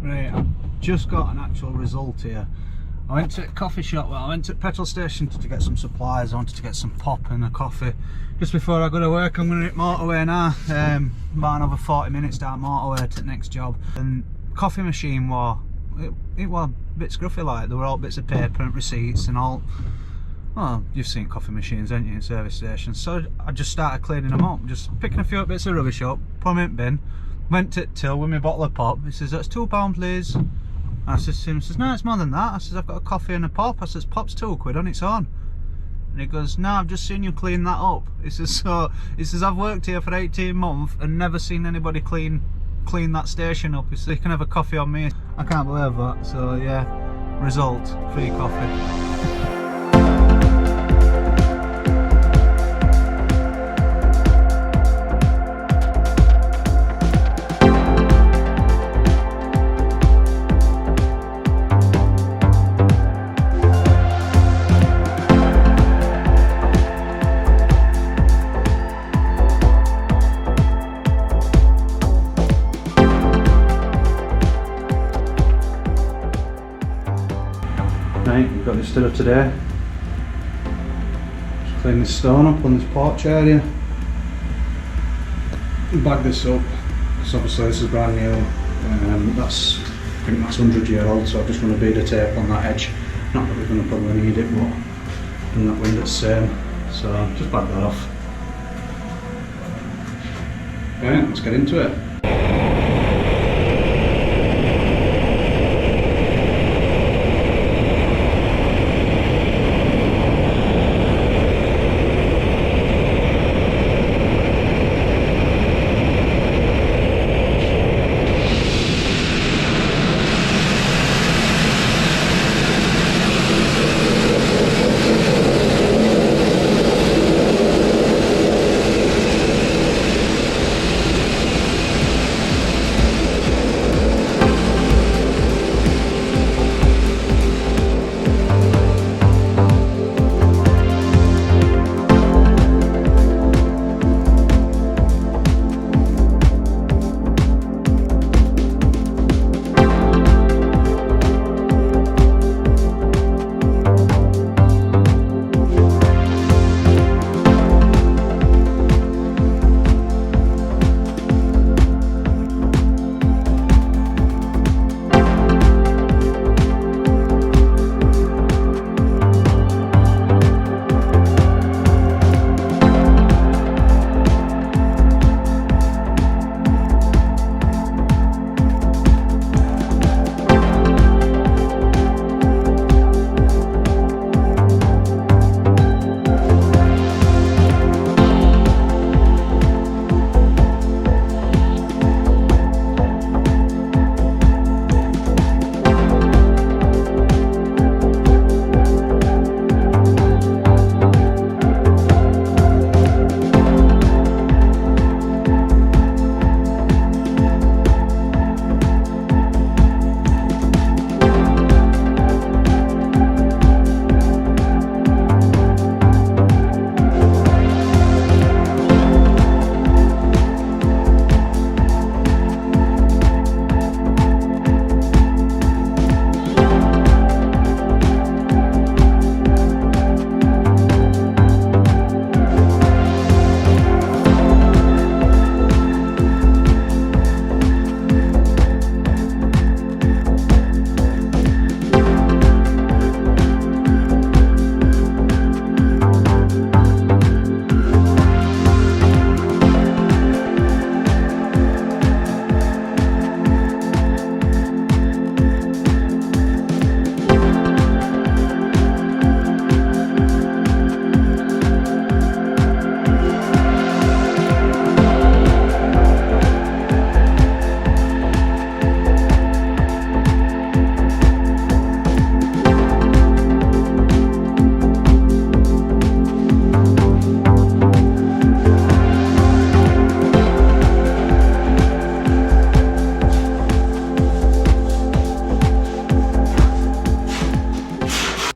Right, I've just got an actual result here. I went to a coffee shop, well I went to a petrol station to get some supplies. I wanted to get some pop and a coffee. Just before I go to work, I'm going to hit motorway now. About another 40 minutes down motorway to the next job. And coffee machine was, it was a bit scruffy like. There were all bits of paper and receipts and all. Well, you've seen coffee machines, haven't you, in service stations. So I just started cleaning them up, just picking a few bits of rubbish up, put them in the bin. Went to till with my bottle of pop. He says, that's £2 please. I says to him, he says, no, it's more than that. I says, I've got a coffee and a pop. I says, pop's £2 on its own. And he goes, no, I've just seen you clean that up. He says, so, he says, I've worked here for 18 months and never seen anybody clean that station up. He says, you can have a coffee on me. I can't believe that. So yeah, result, free coffee. Right, we've got this to do today. Just clean this stone up on this porch area. Bag this up, because obviously this is brand new. I think that's 100-year-old, so I just want to bead a tape on that edge. Not that we're going to probably need it, but and that window's same. So just bag that off. Right, let's get into it.